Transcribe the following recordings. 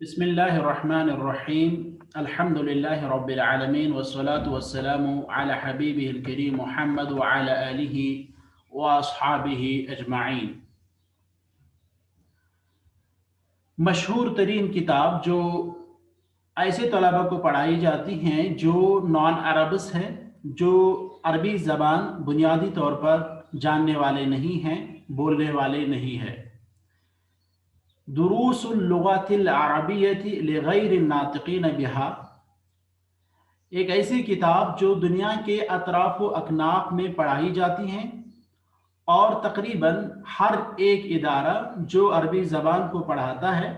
बिस्मिल्लाहिर्रहमानिर्रहीम अल्हम्दुलिल्लाहि रब्बिल आलमीन वस्सलातु वस्सलामु अला हबीबिहिल करीम मुहम्मद व अला आलिहि व अस्हाबिहि अजमाइन। मशहूर तरीन किताब जो ऐसे तलबा को पढ़ाई जाती हैं जो नॉन अरब्स हैं, जो अरबी ज़बान बुनियादी तौर पर जानने वाले नहीं हैं, बोलने वाले नहीं हैं। दुरूसुल लुगातिल अरबिय्यति लिगैरिन नातिकीन बिहा, एक ऐसी किताब जो दुनिया के अतराफ व अकनाफ में पढ़ाई जाती हैं और तकरीबन हर एक इदारा जो अरबी ज़बान को पढ़ाता है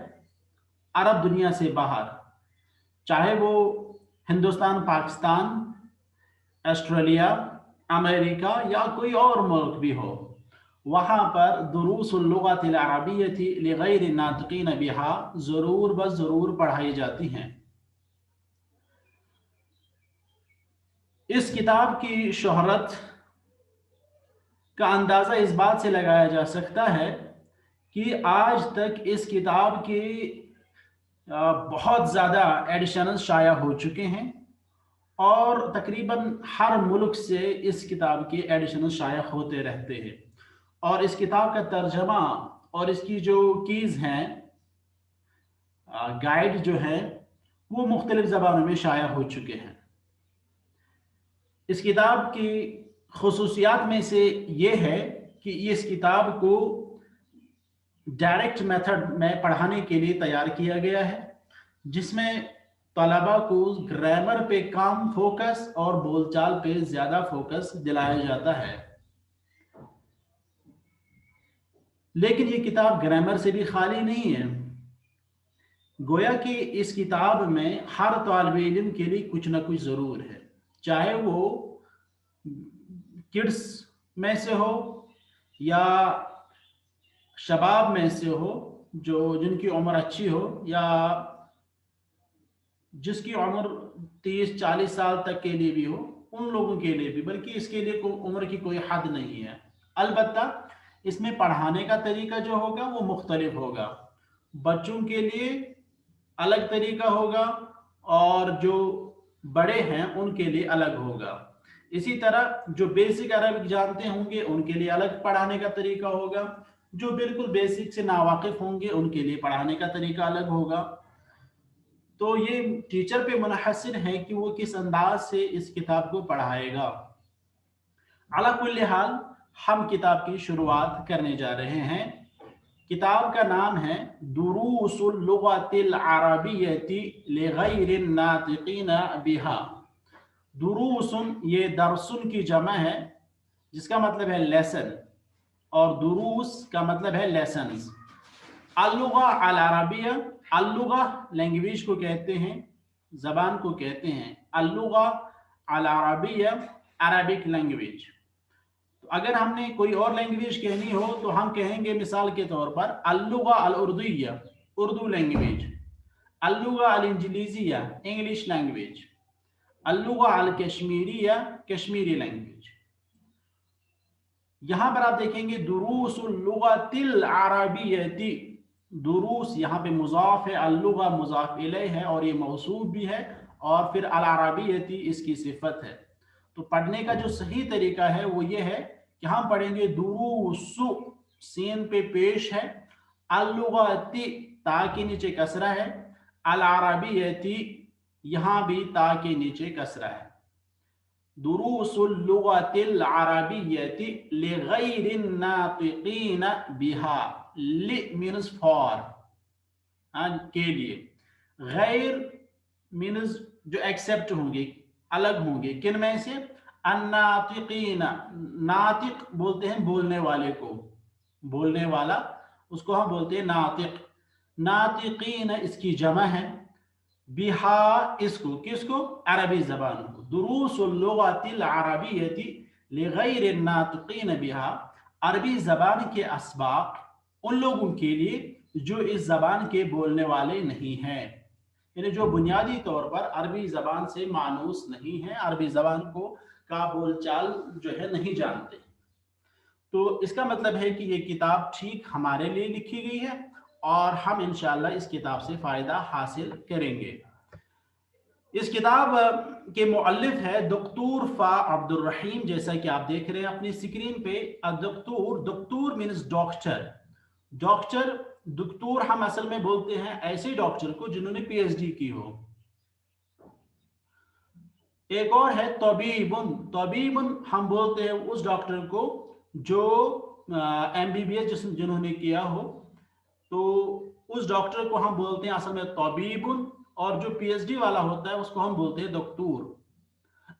अरब दुनिया से बाहर, चाहे वो हिंदुस्तान, पाकिस्तान, ऑस्ट्रेलिया, अमेरिका या कोई और मुल्क भी हो, वहाँ पर दुरूसुल लुगातिल अरबिय्यति लिगैरिन नातिकीन बिहा ज़रूर बस ज़रूर पढ़ाई जाती हैं। इस किताब की शोहरत का अंदाज़ा इस बात से लगाया जा सकता है कि आज तक इस किताब के बहुत ज़्यादा एडिशनल शाया हो चुके हैं और तकरीबन हर मुल्क से इस किताब के एडिशनल शाया होते रहते हैं और इस किताब का तर्जमा और इसकी जो कीज़ हैं, गाइड जो हैं, वो मुख्तलिफ ज़बानों में शाया हो चुके हैं। इस किताब की खुसूसियात में से ये है कि इस किताब को डायरेक्ट मेथड में पढ़ाने के लिए तैयार किया गया है, जिसमें तलबा को ग्रामर पे कम फोकस और बोलचाल पे ज़्यादा फोकस दिलाया जाता है। लेकिन ये किताब ग्रामर से भी खाली नहीं है। गोया कि इस किताब में हर तालिब इल्म के लिए कुछ ना कुछ ज़रूर है, चाहे वो किड्स में से हो या शबाब में से हो, जो जिनकी उम्र अच्छी हो, या जिसकी उम्र 30-40 साल तक के लिए भी हो, उन लोगों के लिए भी, बल्कि इसके लिए उम्र की कोई हद नहीं है। अलबत्ता इसमें पढ़ाने का तरीका जो होगा वो मुख्तलिफ होगा। बच्चों के लिए अलग तरीका होगा और जो बड़े हैं उनके लिए अलग होगा। इसी तरह जो बेसिक अरबिक जानते होंगे उनके लिए अलग पढ़ाने का तरीका होगा, जो बिल्कुल बेसिक से नावाकिफ होंगे उनके लिए पढ़ाने का तरीका अलग होगा। तो ये टीचर पे मुनहसिर है कि वो किस अंदाज से इस किताब को पढ़ाएगा। अला कुल्ली हाल हम किताब की शुरुआत करने जा रहे हैं। किताब का नाम है दुरूसुल लुगातिल अरबिय्यति लिगैरिन नातिकीन बिहा। दुरूसुन ये दरसुन की जमा है, जिसका मतलब है लेसन, और दुरूस का मतलब है लेसन्स। अल-लुगा अल-अरबिया, अल-लुगा लैंग्वेज को कहते हैं, ज़बान को कहते हैं। अल-लुगा अल-अरबिया अरबिक लैंग्वेज। तो अगर हमने कोई और लैंग्वेज कहनी हो तो हम कहेंगे मिसाल के तौर पर अल-लुगा अल-उर्दुय्या, उर्दू लैंग्वेज, अल-लुगा अल-इंजलीज़िया, इंग्लिश लैंग्वेज, अल-लुगा अल-कश्मीरिया, कश्मीरी लैंग्वेज। यहाँ पर आप देखेंगे दुरूसुल लुगातिल अरबिय्यति, दुरूस यहाँ पे मुज़ाफ है, अल-लुगा मुज़ाफ इलैह है और ये मौसूफ भी है, और फिर अल-अरबिय्यति इसकी सिफत है। तो पढ़ने का जो सही तरीका है वो ये है कि हम पढ़ेंगे दुरूसु, सीन पे पेश है, अल-लुगाति ता के नीचे कसरा है, अल-अरबिय्यति यहाँ भी ता के नीचे कसरा है। दुरूसुल लुगातिल अरबिय्यति लिगैरिन नातिकीन बिहा, लि मीन्स फॉर, के लिए, गैर मीन्स जो एक्सेप्ट होंगे, अलग होंगे, किन में से? अन्नातिकीन, नातिक बोलते हैं बोलने वाले को, बोलने वाला उसको हम बोलते हैं नातिक। नातिकीन इसकी जमा है, बिहा इसको, किसको? अरबी ज़बान को। दुरूसुल लुगातिल अरबिय्यति लिगैरिन नातिकीन बिहा, अरबी ज़बान के असबाक उन लोगों के लिए जो इस ज़बान के बोलने वाले नहीं हैं, यानी जो बुनियादी तौर पर अरबी ज़बान से मानूस नहीं है, अरबी ज़बान को का बोलचाल जो है नहीं जानते। तो इसका मतलब है कि ये किताब ठीक हमारे लिए लिखी गई है اور ہم انشاءاللہ اس کتاب سے فائدہ حاصل کریں گے۔ اس کتاب کے مؤلف ہے دکتور فا عبد الرحیم، جیسا کہ آپ دیکھ رہے ہیں اپنی اسکرین پہ۔ دکتور مینز ڈاکٹر، دکتور ہم اصل میں بولتے ہیں ایسے ڈاکٹر کو جنہوں نے پی ایچ ڈی کی ہو۔ ایک اور ہے طبیب ہم بولتے ہیں اس ڈاکٹر کو جو ایم بی بی ایس جنہوں نے کیا ہو، تو اس ڈاکٹر کو ہم بولتے ہیں اصل میں طبیب، اور جو پی ایچ ڈی والا ہوتا ہے اس کو ہم بولتے ہیں دکتور۔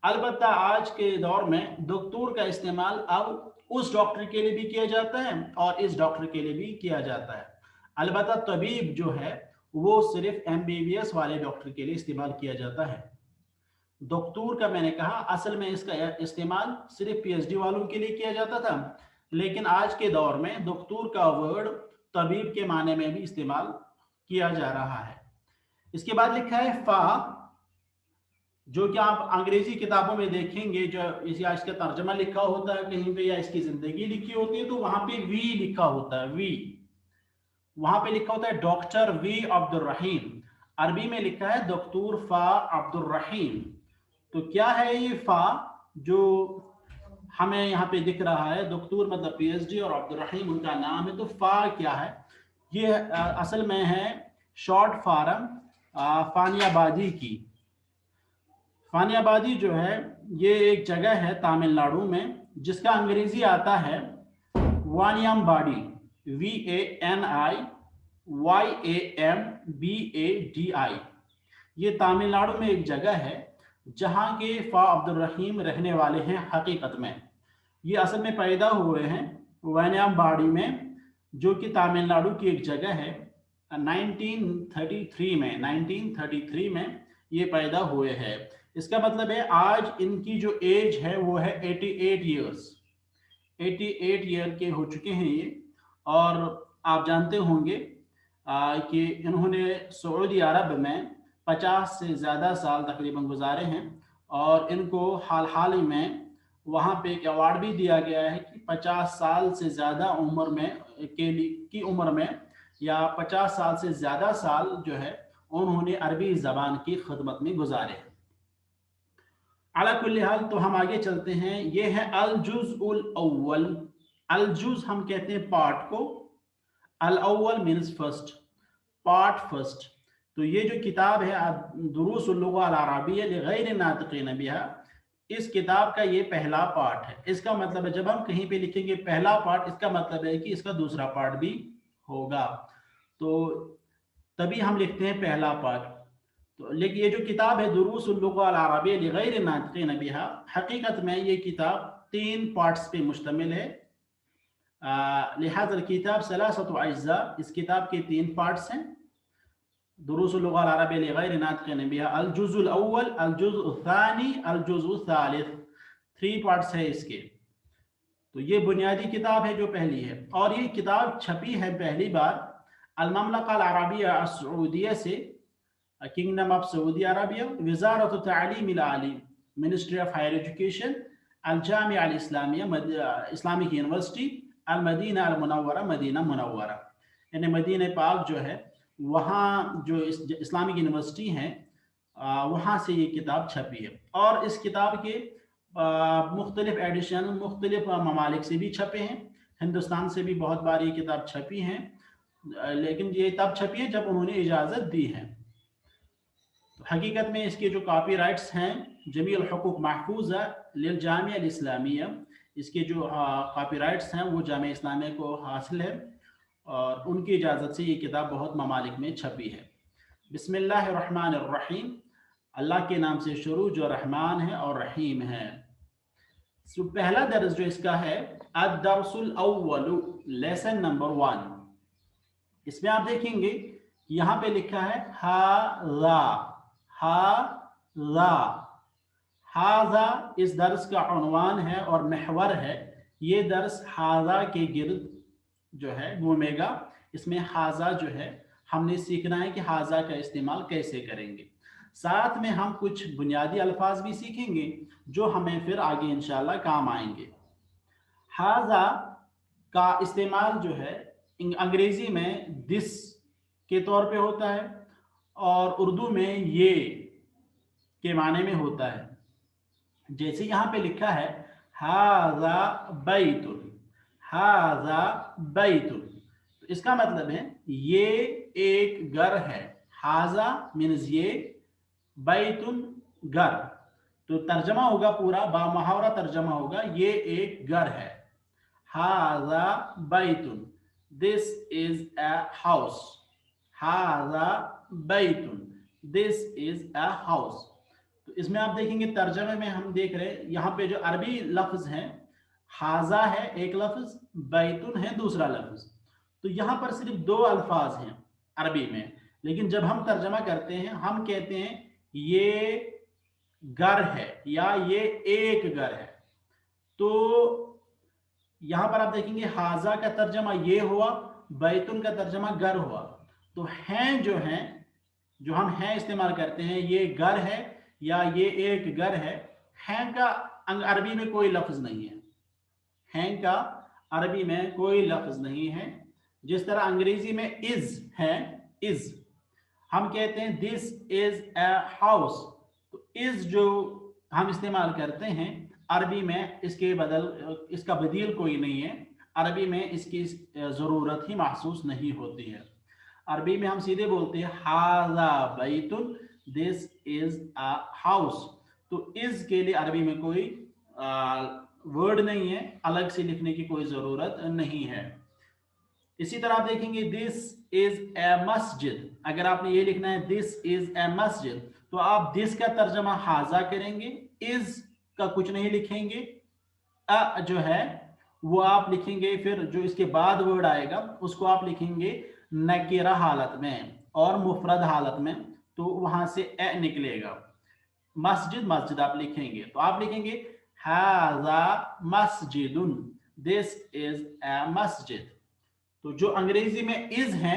البتہ آج کے دور میں دکتور کا استعمال اب اس ڈاکٹر کے لیے بھی کیا جاتا ہے اور اس ڈاکٹر کے لیے بھی کیا جاتا ہے۔ البتہ طبیب جو ہے وہ صرف ایم بی بی ایس والے ڈاکٹر کے لیے استعمال کیا جاتا ہے۔ دکتور کا میں نے کہا اصل میں اس کا استعمال صرف پی ایچ ڈی والوں کے لیے کیا جاتا تھا، لیکن آج کے دور میں دکتور کا ورڈ طبیب کے معنی میں بھی استعمال کیا جا رہا ہے۔ اس کے بعد لکھا ہے فا، جو کہ آپ انگریزی کتابوں میں دیکھیں گے، جو اس کا ترجمہ لکھا ہوتا ہے کہیں پہ یا اس کی زندگی لکھی ہوتی ہے تو وہاں پہ وی لکھا ہوتا ہے، وی وہاں پہ لکھا ہوتا ہے ڈاکٹر وی عبد الرحیم، عربی میں لکھا ہے دکتور فا عبد الرحیم۔ تو کیا ہے یہ فا جو ہمیں یہاں پہ دکھ رہا ہے؟ دکتور مطلب پی ایچ ڈی اور عبد الرحیم ان کا نام ہے، تو فا کیا ہے؟ یہ اصل میں ہے شارٹ فارم فانی آبادی کی۔ فانی آبادی جو ہے یہ ایک جگہ ہے تامل ناڈو میں جس کا انگریزی آتا ہے وانیم باڈی، VANIYAMBADI۔ یہ تامل ناڈو میں ایک جگہ ہے جہاں کے فا عبد الرحیم رہنے والے ہیں۔ حقیقت میں یہ اصل میں پیدا ہوئے ہیں وانیم باڈی میں، جو کہ تامل ناڈو کی ایک جگہ ہے۔ 1933 میں یہ پیدا ہوئے ہیں۔ اس کا مطلب ہے آج ان کی جو ایج ہے وہ ہے 88 ایئر کے ہو چکے ہیں یہ۔ اور آپ جانتے ہوں گے کہ انہوں نے سعودی عرب میں 50 سے زیادہ سال تقریباً گزارے ہیں، اور ان کو حال ہی میں وہاں پہ ایک ایوارڈ بھی دیا گیا ہے کہ 50 سال سے زیادہ عمر میں یا 50 سال سے زیادہ سال جو ہے انہوں نے عربی زبان کی خدمت میں گزارے۔ علی کل حال تو ہم آگے چلتے ہیں۔ یہ ہے الجزء الاول۔ الجزء ہم کہتے ہیں پارٹ کو، الاول مینز فرسٹ، پارٹ فرسٹ۔ تو یہ جو کتاب ہے دروس اللغة العربیہ لغیر ناطقین بها، اس کتاب کا یہ پہلا پارٹ ہے۔ اس کا مطلب ہے جب ہم کہیں پہ لکھیں گے پہلا پارٹ، اس کا مطلب ہے کہ اس کا دوسرا پارٹ بھی ہوگا، تو تبھی ہم لکھتے ہیں پہلا پارٹ۔ تو لیکن یہ جو کتاب ہے دروس اللغة العربیہ لغیر ناطقین بها، حقیقت میں یہ کتاب 3 پارٹس پہ مشتمل ہے۔ لہذا الکتاب 3 اجزاء، اس کتاب کے 3 پارٹس ہیں۔ دروس اللغة العربية لغير ناطقين بها، الجزء الاول، الجزء الثاني، الجزء الثالث، 3 پارٹس ہے اس کے۔ تو یہ بنیادی کتاب ہے جو پہلی ہے، اور یہ کتاب چھپی ہے پہلی بار المملکہ العربیہ السعودیہ سے، کنگڈم آف سعودی عربیہ، وزارت التعلیم العالی، منسٹری آف ہائر ایجوکیشن، الجامعہ الاسلامیہ، اسلامک یونیورسٹی، المدینہ المنورہ، مدینہ منورہ، یعنی مدینہ پاک جو ہے وہاں جو اسلامک یونیورسٹی ہیں وہاں سے یہ کتاب چھپی ہے۔ اور اس کتاب کے مختلف ایڈیشن مختلف ممالک سے بھی چھپے ہیں، ہندوستان سے بھی بہت بار یہ کتاب چھپی ہیں، لیکن یہ تب چھپی ہے جب انہوں نے اجازت دی ہے۔ حقیقت میں اس کے جو کاپی رائٹس ہیں جمیع الحقوق محفوظہ للجامعہ الاسلامیہ، اس کے جو کاپی رائٹس ہیں وہ جامعہ اسلامیہ کو حاصل ہے، اور ان کی اجازت سے یہ کتاب بہت ممالک میں چھپی ہے۔ بسم اللہ الرحمن الرحیم، اللہ کے نام سے شروع جو رحمان ہے اور رحیم ہے۔ پہلا درس جو اس کا ہے الدرس الاول، لیسن نمبر 1۔ اس میں آپ دیکھیں گے یہاں پہ لکھا ہے ھذا، ھذا، ھذا اس درس کا عنوان ہے اور محور ہے۔ یہ درس ھذا کے گرد جو ہے گھومے گا۔ اس میں ھذا جو ہے ہم نے سیکھنا ہے کہ ھذا کا استعمال کیسے کریں گے، ساتھ میں ہم کچھ بنیادی الفاظ بھی سیکھیں گے جو ہمیں پھر آگے انشاءاللہ کام آئیں گے۔ ھذا کا استعمال جو ہے अंग्रेजी में दिस के तौर पे होता है और उर्दू में ये के माने में होता है। जैसे यहाँ पे लिखा है हाजा बैतुन, हाजा बैतुन, तो इसका मतलब है ये एक घर है। हाजा मीन्स ये, बैतुन घर, तो तर्जमा होगा पूरा बामुहावरा तर्जमा होगा ये एक घर है। हाजा बैतुन, दिस इज अ हाउस। हाजा बैतुन, दिस इज अ हाउस। तो इसमें आप देखेंगे तर्जमे में हम देख रहे हैं यहाँ पे जो अरबी लफ्ज है, हाजा है एक लफ्ज, बैतुन है दूसरा लफ्ज। तो यहाँ पर सिर्फ दो अल्फाज हैं अरबी में, लेकिन जब हम तर्जमा करते हैं हम कहते हैं ये घर है या ये एक घर है। तो यहाँ पर आप देखेंगे हाजा का तर्जमा ये हुआ, बैतुन का तर्जमा घर हुआ। तो हैं जो हैं, जो हम हैं इस्तेमाल करते हैं, ये घर है या ये एक घर है, हैं का अरबी में कोई लफ्ज नहीं है। हैं का अरबी में कोई लफ्ज नहीं है। जिस तरह अंग्रेजी में इज है, इज हम कहते हैं दिस इज अ हाउस, तो इज जो हम इस्तेमाल करते हैं अरबी में इसके बदल, इसका बदील कोई नहीं है। अरबी में इसकी ज़रूरत ही महसूस नहीं होती है। अरबी में हम सीधे बोलते हैं हाजा बैतुन, दिस इज अ हाउस। तो इज के लिए अरबी में कोई वर्ड नहीं है, अलग से लिखने की कोई ज़रूरत नहीं है। इसी तरह आप देखेंगे दिस इज ए मस्जिद, अगर आपने ये लिखना है दिस इज ए मस्जिद, तो आप दिस का तर्जमा हाजा करेंगे, इज का कुछ नहीं लिखेंगे, अ जो है वो आप लिखेंगे, फिर जो इसके बाद वर्ड आएगा उसको आप लिखेंगे नकीरा हालत में और मुफरद हालत में, तो वहां से ए निकलेगा। मस्जिद मस्जिद आप लिखेंगे तो आप लिखेंगे हाजा मस्जिदुन, दिस इज ए मस्जिद। तो जो अंग्रेजी में इज है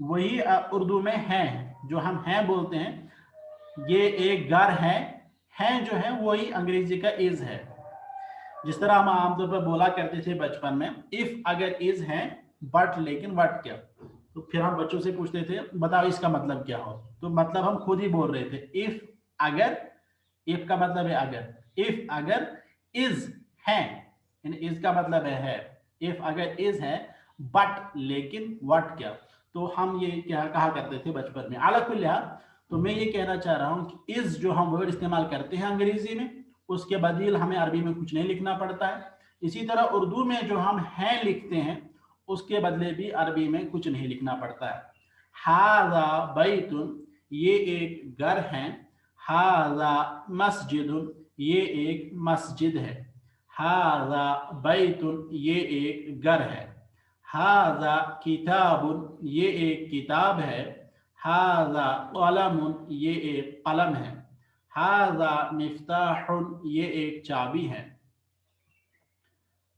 वही उर्दू में है, जो हम हैं बोलते हैं ये एक घर है जो है वही अंग्रेजी का इज है। जिस तरह हम आमतौर पर बोला करते थे बचपन में, इफ अगर इज है बट लेकिन वट क्या, तो फिर हम बच्चों से पूछते थे बताओ इसका मतलब क्या हो, तो मतलब हम खुद ही बोल रहे थे इफ अगर, इफ का मतलब है अगर, इफ अगर इज है, इज का मतलब है, इफ अगर इज है बट लेकिन व्हाट क्या, तो हम ये क्या कहा करते थे बचपन में। आला कुल लिहाज, तो मैं ये कहना चाह रहा हूं कि इज जो हम वर्ड इस्तेमाल करते हैं अंग्रेजी में, उसके बदील हमें अरबी में कुछ नहीं लिखना पड़ता है। इसी तरह उर्दू में जो हम हैं लिखते हैं उसके बदले भी अरबी में कुछ नहीं लिखना पड़ता है। हाजा बैतुन, ये एक घर है। हाजा मस्जिदुन, ये एक मस्जिद है। हाजा बैतुन, ये एक घर है। हाजा किताबुन, ये एक किताब है। हाजा कलमुन, ये एक कलम है। हाजा मिफ्ताहुन, ये एक चाबी है।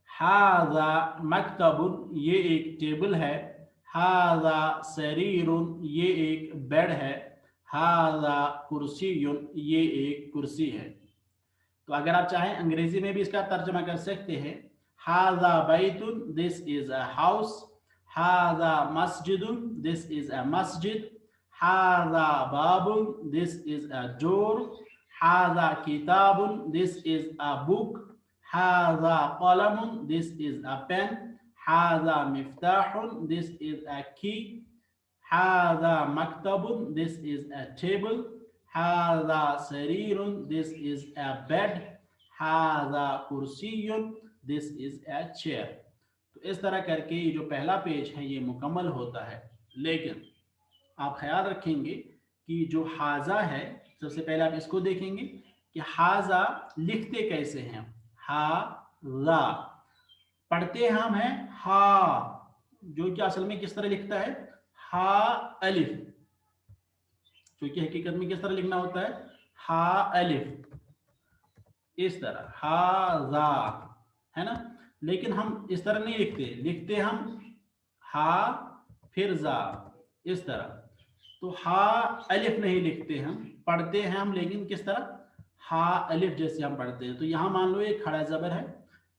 हाजा मकतबुन, ये एक टेबल है। हाजा सरीरुन, ये एक बेड है। हाजा कुर्सीयुन, ये एक कुर्सी है। तो अगर आप चाहें अंग्रेजी में भी इसका तर्जमा कर सकते हैं, हाजा बैतुन, दिस इज अ हाउस। हाजा मस्जिदुन, दिस इज अ मस्जिद। हाजा बाबुन, दिस इज अ डोर। हाजा किताबुन, दिस इज अ बुक। हाजा कलमुन, दिस इज अ पेन। हाजा मिफ्ताहुन, दिस इज अ की। हाजा मकतबुन, दिस इज अ टेबल। हाजा सरीरुन, दिस इज अ बेड। हाजा कुर्सीयुन, दिस इज अ चेयर। तो इस तरह करके ये जो पहला पेज है ये मुकम्मल होता है। लेकिन आप ख्याल रखेंगे कि जो हाजा है, सबसे पहले आप इसको देखेंगे कि हाजा लिखते कैसे हैं। हाजा पढ़ते हम हैं हा, जो कि असल में किस तरह लिखता है हा अलिफ, जो कि हकीकत में किस तरह लिखना होता है हा अलिफ, इस तरह हाजा, है ना। लेकिन हम इस तरह नहीं लिखते, लिखते हम हा फिर जा, इस तरह। तो हा अलिफ नहीं लिखते हम, पढ़ते हैं हम लेकिन किस तरह हा अलिफ जैसे हम पढ़ते हैं। तो यहाँ मान लो एक खड़ा जबर है,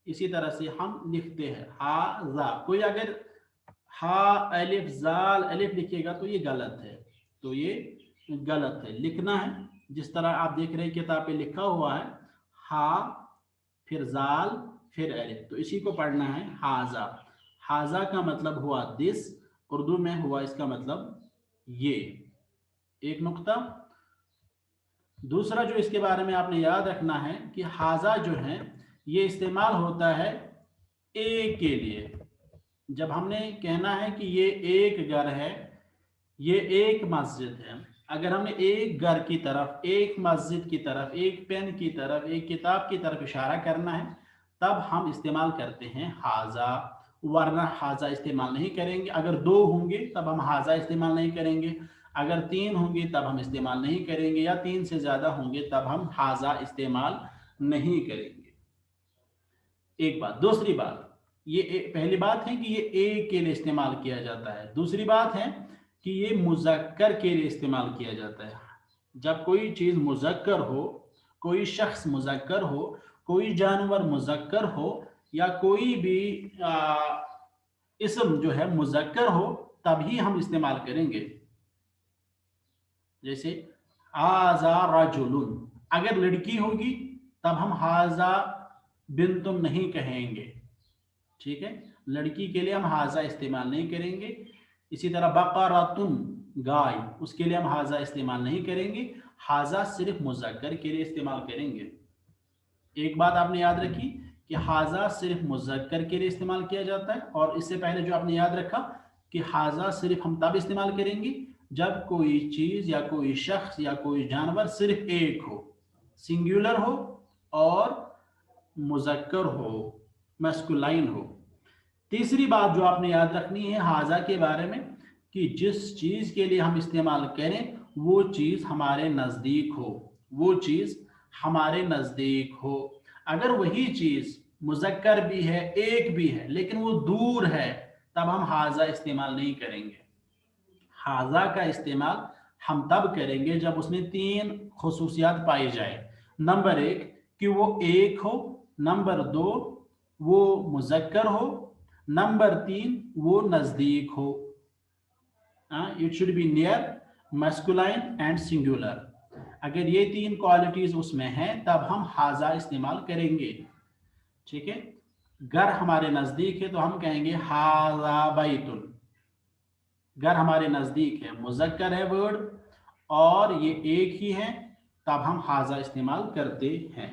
इसी तरह से हम लिखते हैं हा जा। कोई अगर हा अलिफ जाल अलिफ लिखिएगा तो ये गलत है, तो ये गलत है। लिखना है जिस तरह आप देख रहे हैं किताब पे लिखा हुआ है, हा फिर जाल फिर अलिफ, तो इसी को पढ़ना है हाजा। हाजा का मतलब हुआ दिस, उर्दू में हुआ इसका मतलब ये, एक नुक्ता। दूसरा जो इसके बारे में आपने याद रखना है कि हाजा जो है ये इस्तेमाल होता है एक के लिए। जब हमने कहना है कि ये एक घर है, ये एक मस्जिद है, अगर हमने एक घर की तरफ, एक मस्जिद की तरफ, एक पेन की तरफ, एक किताब की तरफ इशारा करना है, तब हम इस्तेमाल करते हैं हाजा, वरना हाजा इस्तेमाल नहीं करेंगे। अगर दो होंगे तब हम हाजा इस्तेमाल नहीं करेंगे, अगर तीन होंगे तब हम इस्तेमाल नहीं करेंगे, या तीन से ज़्यादा होंगे तब हम हाजा इस्तेमाल नहीं करेंगे। एक बात। दूसरी बात, ये पहली बात है कि ये एक के लिए इस्तेमाल किया जाता है। दूसरी बात है कि ये मुज़क्कर के लिए इस्तेमाल किया जाता है। जब कोई चीज़ मुज़क्कर हो, कोई शख्स मुज़क्कर हो, कोई जानवर मुज़क्कर हो, या कोई भी इसम जो है मुज़क्कर हो, तभी हम इस्तेमाल करेंगे। जैसे हाजा रजुलुन, अगर लड़की होगी तब हम हाजा बिन्तुन नहीं कहेंगे, ठीक है। लड़की के लिए हम हाजा इस्तेमाल नहीं करेंगे। इसी तरह बकरातुन, गाय, उसके लिए हम हाजा इस्तेमाल नहीं करेंगे। हाजा सिर्फ मुज़क्कर के लिए इस्तेमाल करेंगे। एक बात आपने याद रखी कि हाजा सिर्फ मुज़क्कर के लिए इस्तेमाल किया जाता है, और इससे पहले जो आपने याद रखा कि हाजा सिर्फ हम तब इस्तेमाल करेंगे जब कोई चीज़ या कोई शख्स या कोई जानवर सिर्फ एक हो, सिंगुलर हो और मुज़क्कर हो, मैस्कुलाइन हो। तीसरी बात जो आपने याद रखनी है हाजा के बारे में, कि जिस चीज़ के लिए हम इस्तेमाल करें वो चीज़ हमारे नज़दीक हो, वो चीज़ हमारे नज़दीक हो। अगर वही चीज़ मुज़क्कर भी है, एक भी है, लेकिन वो दूर है, तब हम हाजा इस्तेमाल नहीं करेंगे। हाजा का इस्तेमाल हम तब करेंगे जब उसमें तीन खुसूसियात पाई जाए। नंबर एक कि वो एक हो, नंबर दो वो मुज़क्कर हो, नंबर तीन वो नज़दीक हो। It should be near, masculine and singular. अगर ये तीन क्वालिटीज उसमें हैं तब हम हाजा इस्तेमाल करेंगे, ठीक है। घर हमारे नज़दीक है तो हम कहेंगे हाजा बैतुन। घर हमारे नज़दीक है, मुज़क्कर है वर्ड, और ये एक ही है, तब हम हाजा इस्तेमाल करते हैं।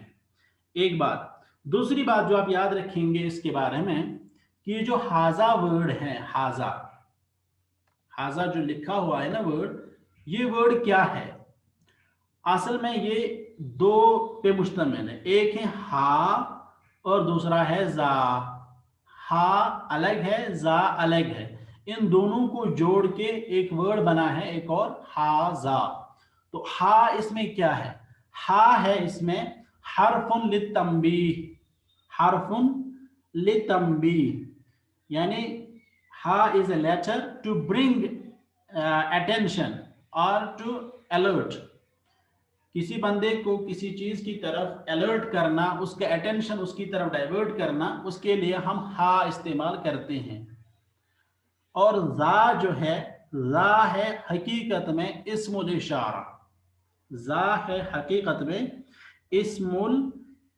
एक बात। दूसरी बात जो आप याद रखेंगे इसके बारे में कि ये जो हाजा वर्ड है, हाजा, हाजा जो लिखा हुआ है ना वर्ड, ये वर्ड क्या है? असल में ये दो पे मुश्तमिल है। एक है हा और दूसरा है जा। हा अलग है, जा अलग है, इन दोनों को जोड़ के एक वर्ड बना है एक और, हाजा। तो हा इसमें क्या है? हा है इसमें हरफुन लितंबीह, हरफुन लितंबीह, यानी हा is a letter to bring attention or to alert। किसी बंदे को किसी चीज की तरफ अलर्ट करना, उसका अटेंशन उसकी तरफ डाइवर्ट करना, उसके लिए हम हा इस्तेमाल करते हैं। और जा जो है, जा है हकीकत में इस्मुल इशारा, जा है हकीकत में इस्मुल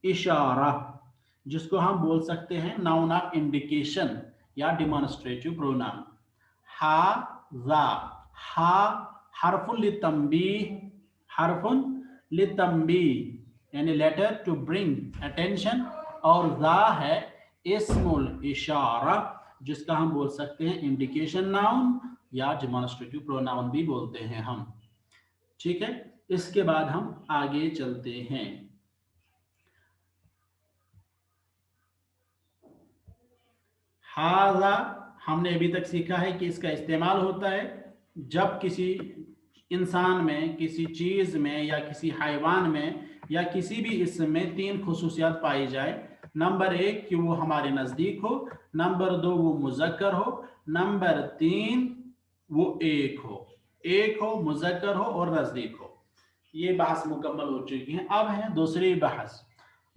इशारा, जिसको हम बोल सकते हैं नाउन ऑफ इंडिकेशन या डिमॉन्स्ट्रेटिव प्रोनाउन। हा जा, हा हरफुन लितंबीह, हरफुन लितंबीह यानी लेटर टू ब्रिंग अटेंशन, और जा है इस्मुल इशारा, जिसका हम बोल सकते हैं इंडिकेशन नाउन या डिमॉन्स्ट्रेटिव प्रोनाउन भी बोलते हैं हम, ठीक है। इसके बाद हम आगे चलते हैं। हाजा हमने अभी तक सीखा है कि इसका इस्तेमाल होता है जब किसी इंसान में, किसी चीज में, या किसी हैवान में, या किसी भी इसम में तीन खुसूसियात पाई जाए। नंबर एक कि वो हमारे नजदीक हो, नंबर दो वो मुज़क्कर हो, नंबर तीन वो एक हो, एक हो, मुज़क्कर हो और नजदीक हो। ये बहस मुकम्मल हो चुकी है। अब है दूसरी बहस,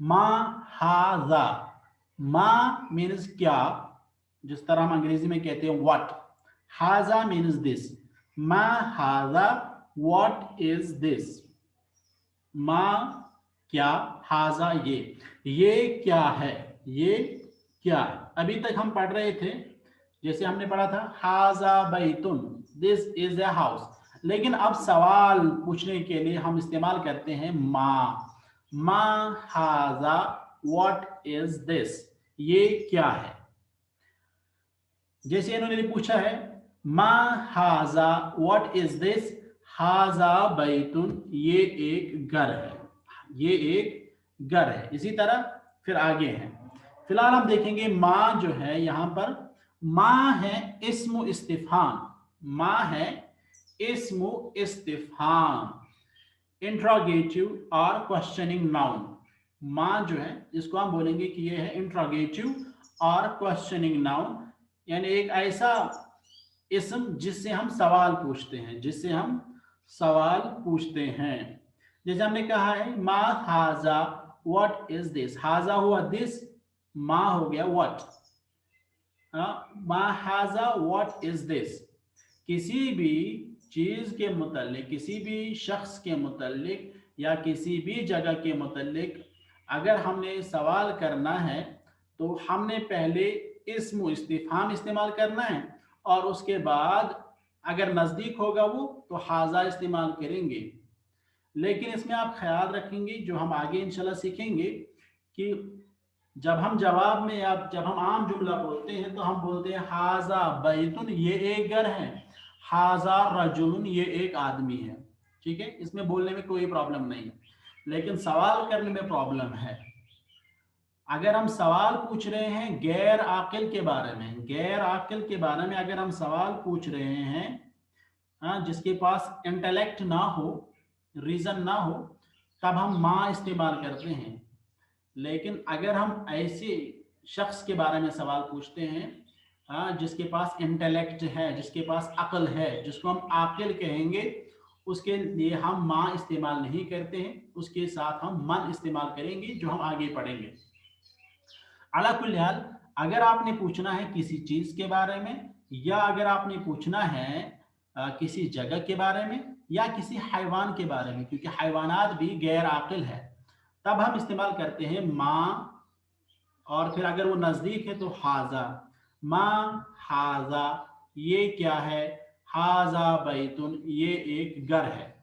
मा हाजा। मा मीन्स क्या, जिस तरह हम अंग्रेजी में कहते हैं व्हाट, हाजा मीन्स दिस, मा हाजा व्हाट इज दिस, मा क्या, हाजा ये क्या है, ये क्या है। अभी तक हम पढ़ रहे थे, जैसे हमने पढ़ा था हाजा बैतुन, दिस इज ए हाउस, लेकिन अब सवाल पूछने के लिए हम इस्तेमाल करते हैं मा हाजा व्हाट इज दिस, ये क्या है। जैसे इन्होंने पूछा है मा हाजा व्हाट इज दिस, हाजा बैतुन, ये एक घर है, ये एक घर है। इसी तरह फिर आगे है, फिलहाल हम देखेंगे माँ जो है, यहां पर माँ है इस्मु इस्तिफहाम, माँ है इस्मु इस्तिफहाम, इंट्रोगेटिव और क्वेश्चनिंग नाउन। माँ जो है इसको हम बोलेंगे कि ये है इंट्रोगेटिव और क्वेश्चनिंग नाउन, यानी एक ऐसा इस्म जिससे हम सवाल पूछते हैं, जिससे हम सवाल पूछते हैं। जैसे हमने कहा है मा हाजा व्हाट इज दिस, हाजा हुआ दिस, मा हो गया व्हाट, मा हाजा व्हाट इज दिस। किसी भी चीज के मुतालिक, किसी भी शख्स के मुतालिक या किसी भी जगह के मुतालिक अगर हमने सवाल करना है तो हमने पहले इस्म इस्तिफहाम इस्तेमाल करना है, और उसके बाद अगर नज़दीक होगा वो तो हाजा इस्तेमाल करेंगे। लेकिन इसमें आप ख्याल रखेंगे, जो हम आगे इंशाल्लाह सीखेंगे, कि जब हम जवाब में या जब हम आम जुमला बोलते हैं तो हम बोलते हैं हाजा बैतुन, ये एक घर है, हाजा रजुलन, ये एक आदमी है। ठीक है, इसमें बोलने में कोई प्रॉब्लम नहीं है, लेकिन सवाल करने में प्रॉब्लम है। अगर हम सवाल पूछ रहे हैं गैर आकिल के बारे में, गैर आकिल के बारे में अगर हम सवाल पूछ रहे हैं, जिसके पास इंटेलेक्ट ना हो, रीजन ना हो, तब हम माँ इस्तेमाल करते हैं। लेकिन अगर हम ऐसे शख्स के बारे में सवाल पूछते हैं जिसके पास इंटेलेक्ट है, जिसके पास अक्ल है, जिसको हम आकिल कहेंगे, उसके लिए हम माँ इस्तेमाल नहीं करते हैं, उसके साथ हम मन इस्तेमाल करेंगे, जो हम आगे पढ़ेंगे। अला कुल हाल, अगर आपने पूछना है किसी चीज के बारे में, या अगर आपने पूछना है किसी जगह के बारे में, या किसी हैवान के बारे में, क्योंकि हैवानात भी गैर आकिल है, तब हम इस्तेमाल करते हैं माँ, और फिर अगर वो नजदीक है तो हाजा, माँ हाजा, ये क्या है, हाजा बैतुन, ये एक घर है।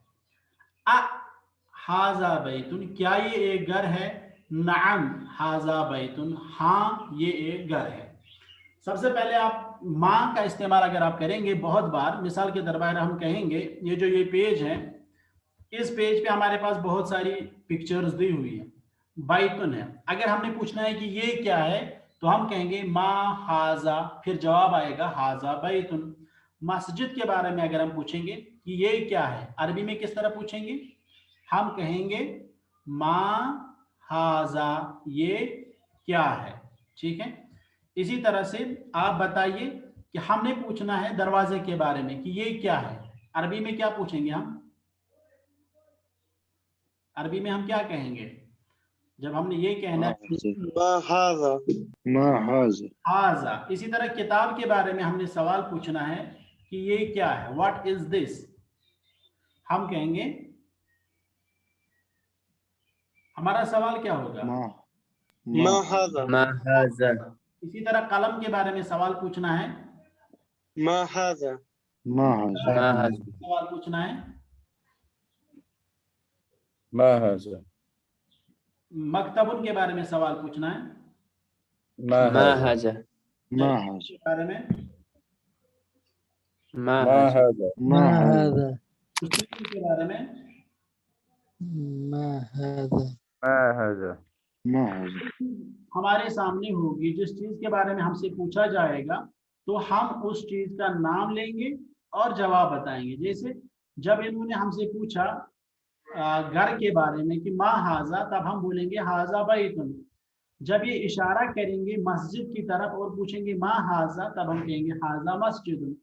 अ हाजा बैतुन, क्या ये एक घर है, नाम हाजा बैतुन, हाँ ये एक घर है। सबसे पहले आप माँ का इस्तेमाल अगर आप करेंगे बहुत बार, मिसाल के दरबार हम कहेंगे ये जो ये पेज है, इस पेज पे हमारे पास बहुत सारी पिक्चर्स दी हुई है, बैतुन है। अगर हमने पूछना है कि ये क्या है तो हम कहेंगे मा हाजा, फिर जवाब आएगा हाजा बैतुन। मस्जिद के बारे में अगर हम पूछेंगे कि ये क्या है, अरबी में किस तरह पूछेंगे, हम कहेंगे मा हाजा, ये क्या है। ठीक है, इसी तरह से आप बताइए कि हमने पूछना है दरवाजे के बारे में कि ये क्या है, अरबी में क्या पूछेंगे हम, अरबी में हम क्या कहेंगे जब हमने ये कहना है हाजा। इसी तरह किताब के बारे में हमने सवाल पूछना है कि ये क्या है, व्हाट इज दिस, हम कहेंगे, हमारा सवाल क्या होगा, मा हाजा। इसी तरह कलम के बारे में सवाल पूछना है, सवाल पूछना है, मकतबुन के बारे में सवाल पूछना है, मा हाजा। के बारे में, मा हाजा। के बारे में, हमारे सामने होगी जिस चीज के बारे में हमसे पूछा जाएगा तो हम उस चीज का नाम लेंगे और जवाब बताएंगे। जैसे जब इन्होंने हमसे पूछा घर के बारे में कि मा हाजा, तब हम बोलेंगे हाजा बैतुन। जब ये इशारा करेंगे मस्जिद की तरफ और पूछेंगे मा हाजा, तब हम कहेंगे हाजा मस्जिद।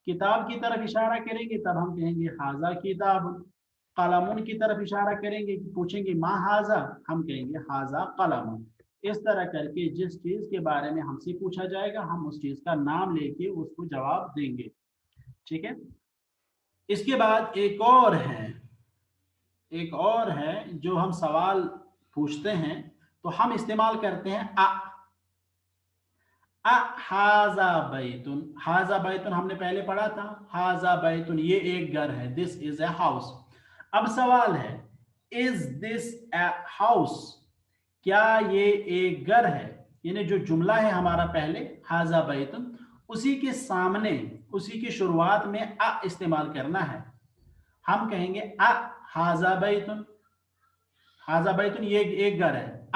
किताब की तरफ इशारा करेंगे तब हम कहेंगे हाजा किताब। कलमुन की तरफ इशारा करेंगे, पूछेंगे मा हाजा, हम कहेंगे हाजा कलमुन। इस तरह करके जिस चीज के बारे में हमसे पूछा जाएगा हम उस चीज का नाम लेके उसको जवाब देंगे। ठीक है। इसके बाद एक और है जो हम सवाल पूछते हैं तो हम इस्तेमाल करते हैं हाजा बैतुन। हाजा बैतुन हमने पहले पढ़ा था, हाजा बैतुन ये एक घर है, दिस इज ए हाउस। अब सवाल है इज दिस ए हाउस, क्या ये एक घर है। यानी जो जुमला है हमारा पहले हाजा बैतुन, उसी के सामने उसी की शुरुआत में इस्तेमाल करना है। हम कहेंगे हाजा बैतुन, हाजा बैतुन ये एक घर है।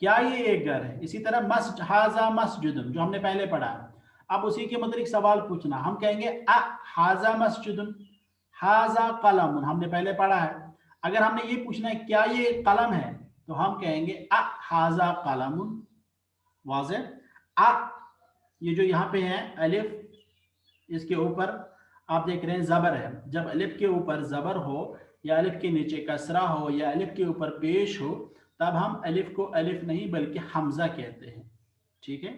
क्या ये एक घर है। इसी तरह हाजा मस्जिदुन जो हमने पहले पढ़ा, अब उसी के मुताबिक सवाल पूछना। हम कहेंगे हाजा मस्जिदुन, हाजा कलमुन हमने पहले पढ़ा है। अगर हमने ये पूछना है क्या ये कलम है, तो हम कहेंगे हाजा कलमुन। वाज़े ये जो यहाँ पे है अलिफ, इसके ऊपर आप देख रहे हैं जबर है। जब अलिफ के ऊपर जबर हो या अलिफ के नीचे कसरा हो या अलिफ के ऊपर पेश हो, तब हम अलिफ को अलिफ नहीं बल्कि हमजा कहते हैं। ठीक है,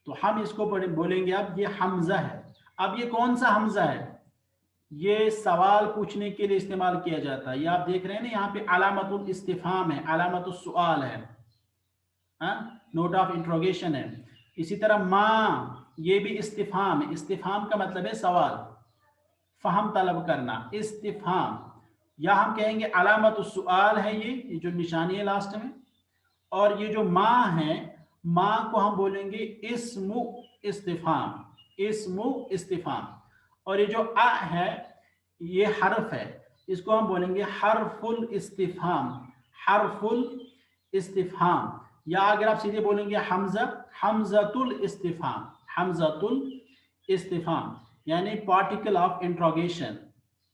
तो हम इसको बोलेंगे अब ये हमजा है। अब ये कौन सा हमजा है, ये सवाल पूछने के लिए इस्तेमाल किया जाता है। ये आप देख रहे हैं ना, यहाँ पे अलामतुल इस्तिफाम है, अलामतुल सुआल है, नोट ऑफ इंट्रोगेशन है। इसी तरह माँ ये भी इस्तिफाम है। इस्तिफाम का मतलब है सवाल, फहम तलब करना, इस्तिफाम। या हम कहेंगे अलामतुल सुआल है ये जो निशानी है लास्ट में। और ये जो माँ है, माँ को हम बोलेंगे इस्मु इस्तिफाम, इस्मु इस्तिफाम। और ये जो है ये हर्फ है, इसको हम बोलेंगे हर्फुल इस्तिफाम, हर्फुल इस्तिफाम। या अगर आप सीधे बोलेंगे हमजा, हमजतुल इस्तिफाम, हमजतुल इस्तिफाम यानी particle of interrogation,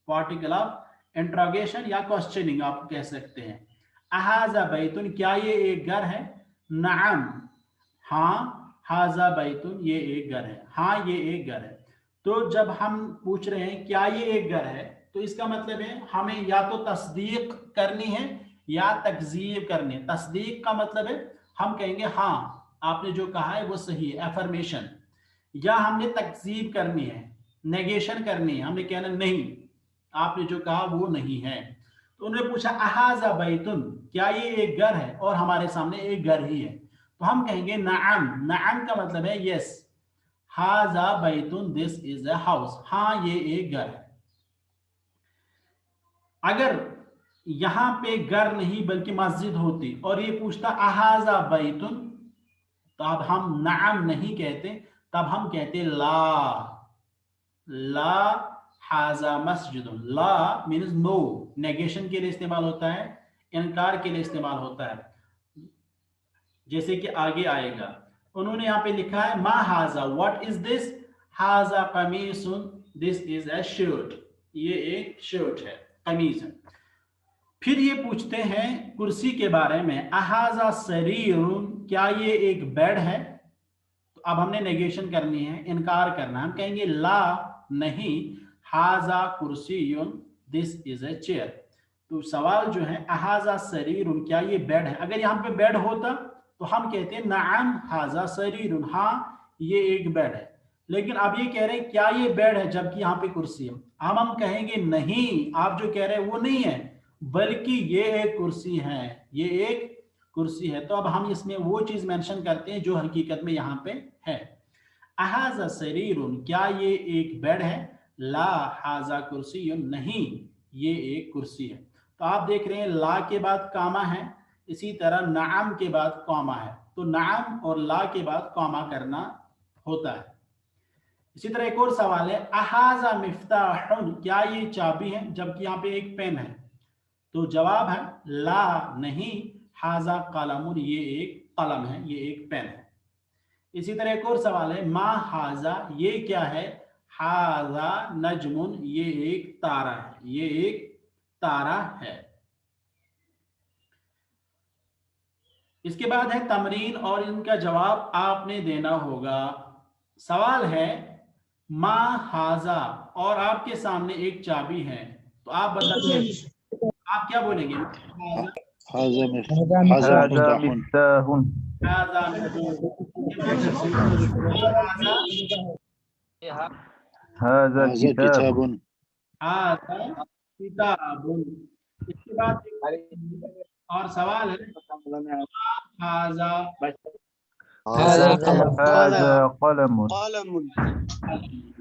particle of interrogation या क्वेश्चनिंग आप कह सकते हैं। अहाजा बैतुन क्या ये एक घर है। नाम हाँ, हाजा बैतुन ये एक घर है, हाँ ये एक घर है। तो जब हम पूछ रहे हैं क्या ये एक घर है, तो इसका मतलब है हमें या तो तस्दीक करनी है या तकजीब करनी है। तस्दीक का मतलब है हम कहेंगे हाँ आपने जो कहा है वो सही है, एफर्मेशन। या हमने तकजीब करनी है, नेगेशन करनी है, हमने कहना नहीं आपने जो कहा वो नहीं है। तो उन्होंने पूछा अहाजा बैतुन क्या ये एक घर है, और हमारे सामने एक घर ही है, तो हम कहेंगे नाम। नाम का मतलब है यस, हाजा बैतुन दिस इज अ हाउस, हाँ ये एक घर है। अगर यहां पे घर नहीं बल्कि मस्जिद होती और ये पूछता अहाजा बैतुन, तो अब हम नाम नहीं कहते, तब हम कहते ला हाजा मस्जिदुन। ला मीन्स नो, नेगेशन के लिए इस्तेमाल होता है, इनकार के लिए इस्तेमाल होता है। जैसे कि आगे आएगा, उन्होंने यहाँ पे लिखा है मा हाजा, व्हाट इज दिस। हाजा कमीसुन, दिस इज अ शर्ट, ये एक शर्ट है, कमीज है। फिर ये पूछते हैं कुर्सी के बारे में, अहाजा सरीरुन क्या ये एक बेड है। तो अब हमने नेगेशन करनी है, इनकार करना, हम कहेंगे ला नहीं, हाजा कुर्सीयुन दिस इज अ चेयर। तो सवाल जो है अहाजा सरीरुन क्या ये बेड है। अगर यहाँ पे बेड होता तो हम कहते हैं नाम हाजा सरीरुन, हाँ ये एक बेड है। लेकिन अब ये कह रहे हैं क्या ये बेड है जबकि यहाँ पे कुर्सी है। हम कहेंगे नहीं, आप जो कह रहे हैं वो नहीं है बल्कि ये एक कुर्सी है, ये एक कुर्सी है। तो अब हम इसमें वो चीज मेंशन करते हैं जो हकीकत में यहाँ पे है। अहाजा सरीरुन क्या ये एक बेड है। ला हाजा कुर्सी नहीं ये एक कुर्सी है। तो आप देख रहे हैं ला के बाद कामा है, इसी तरह नाम के बाद कॉमा है। तो नाम और ला के बाद कॉमा करना होता है। इसी तरह एक और सवाल है अहाजा मिफ्ताहुन क्या ये चाबी है जबकि यहाँ पे एक पेन है। तो जवाब है ला नहीं, हाजा कलमुन ये एक कलम है, ये एक पेन है। इसी तरह एक और सवाल है मा हाजा ये क्या है। हाजा नजमुन ये एक तारा है, ये एक तारा है। इसके बाद है तमरीन और इनका जवाब आपने देना होगा। सवाल है मा हाजा और आपके सामने एक चाबी है, तो आप बताइए आप क्या बोलेंगे। हाजा मिफ्ताहुन, هذا هذا كتاب. كتاب. हाज़ा किताबुन। इसके बाद और सवाल है हाज़ा هذا هذا قلم. قلم.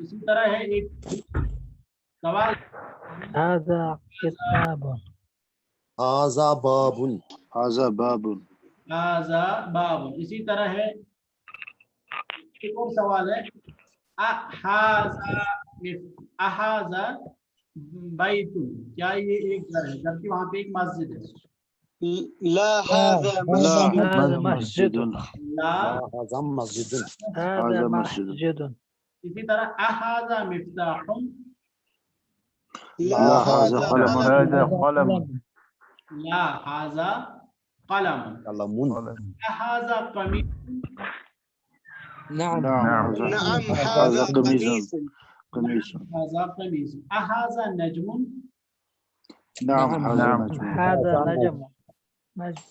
इसी तरह है एक सवाल هذا كتاب. هذا باب. هذا باب. हाज़ा बाब। इसी तरह है एक और सवाल है अहाज़ा बैतुन, क्या ये एक घर है, जबकि वहाँ पे एक मस्जिद है। لا هذا مسجد. هذا مسجد. ला هذا مسجد. هذا مسجد. مسجد. इसी तरह अहाज़ा मिफ्ताहुन, لا هذا قلم. هذا قلم. ला हाज़ा कलम। قلم. अहाज़ा कमीज, نعم. نعم هذا قميص. قميص. हाज़ा कमीज। अहाज़ा नजमुन, نعم هذا نعم. نجم. هذا نجم. نجم.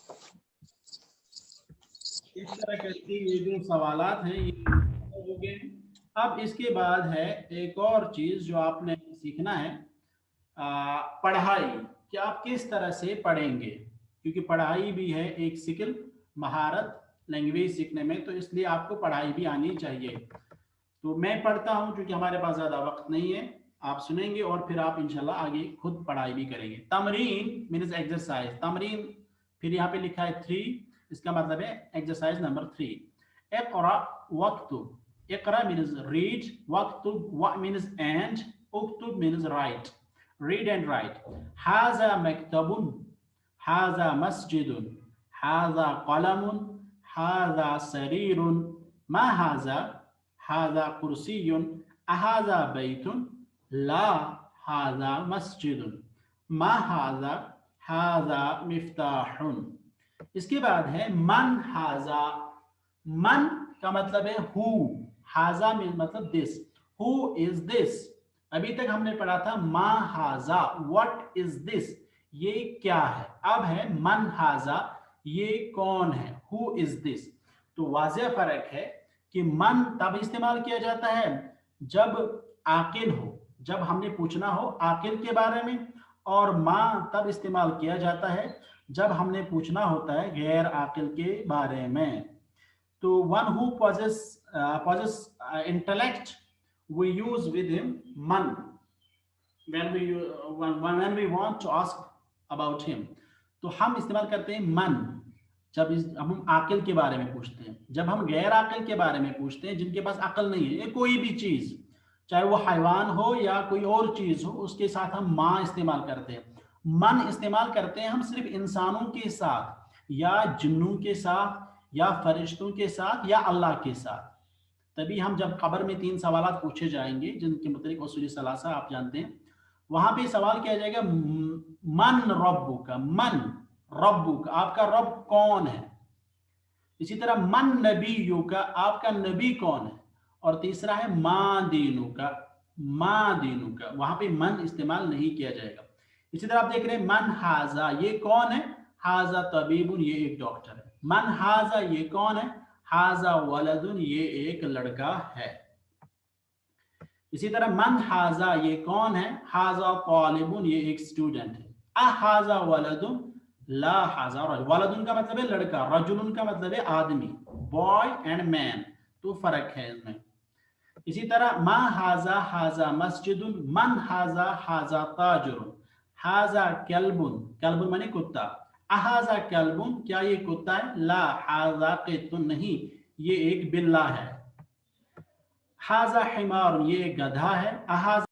इस तरह करके ये जो सवालात हैं ये हो गए। अब इसके बाद है एक और चीज जो आपने सीखना है, पढ़ाई कि आप किस तरह से पढ़ेंगे, क्योंकि पढ़ाई भी है एक स्किल, महारत लैंग्वेज सीखने में, तो इसलिए आपको पढ़ाई भी आनी चाहिए। तो मैं पढ़ता हूं क्योंकि हमारे पास ज़्यादा वक्त नहीं है, आप सुनेंगे और फिर आप इंशाल्लाह आगे खुद पढ़ाई भी करेंगे। तमरीन मीन्स एक्सरसाइज, तमरीन फिर यहाँ पे लिखा है 3, इसका मतलब है एक्सरसाइज नंबर 3। इक़रा वक्तुब, इक़रा मीन्स रीड, वक्तुब व मीन्स एंड, उक्तुब means write, read and write. हाज़ा मक्तबुन, हाज़ा मस्जिदुन, हाज़ा क़लमुन, हाज़ा सरीरुन, मा हाज़ा, हाज़ा कुर्सियुन, अहाज़ा बैतुन, ला हाज़ा मस्जिदुन, मा हाज़ा, हाज़ा मिफ्ताहुन। इसके बाद है मन हाज़ा, मन का मतलब है हु, हाज़ा मीन्स मतलब दिस, हु इज दिस। अभी तक हमने पढ़ा था मा हाज़ा, व्हाट इज दिस, ये क्या है। अब है मन हाज़ा, ये कौन है, हु इज दिस। तो वाज़ेह फर्क है कि मन तब इस्तेमाल किया जाता है जब आकिल हो, जब हमने पूछना हो आकिल के बारे में, और माँ तब इस्तेमाल किया जाता है जब हमने पूछना होता है गैर आकिल के बारे में। तो one who possess intellect we use with him man when we want to ask about him। तो हम इस्तेमाल करते हैं मन जब हम आकिल के बारे में पूछते हैं। जब हम गैर आकिल के बारे में पूछते हैं, जिनके पास अकल नहीं है, कोई भी चीज, चाहे वो हैवान हो या कोई और चीज हो, उसके साथ हम माँ इस्तेमाल करते हैं। मन इस्तेमाल करते हैं हम सिर्फ इंसानों के साथ या जिन्नों के साथ या फरिश्तों के साथ या अल्लाह के साथ। तभी हम जब कब्र में 3 सवालात पूछे जाएंगे जिनके मतलब उसूल सलासा आप जानते हैं, वहां पे सवाल किया जाएगा मन रब्बुका, मन रब्बुका, आपका रब कौन है। इसी तरह मन नबीयुका, आपका नबी कौन है। और तीसरा है माँ दीनुका, माँ दीनुका, वहां पे मन इस्तेमाल नहीं किया जाएगा। इसी तरह आप देख रहे हैं मन हाजा, ये कौन है, हाजा तबीबुन, ये एक डॉक्टर है। मन हाजा, ये कौन है, हाजा वलदुन, ये एक लड़का है। इसी तरह मन हाजा, ये कौन है, हाजा तालिबुन, ये एक स्टूडेंट है। अहाजा वलदुन, ला हाजा रजुल, वलदुन का मतलब है लड़का, रजुलुन का मतलब है आदमी, बॉय एंड मैन, तो फर्क है इसमें। इसी तरह मा हाजा, हाजा मस्जिदुन, मन हाजा, हाजा ताजुरुन, हाजा कल्बुन, कल्बुन माने कुत्ता, अहाजा कल्बुन, क्या ये कुत्ता है, ला हाजा क़ित्तुन, नहीं ये एक बिल्ला है। हाजा हिमारुन, ये एक गधा है। अहाजा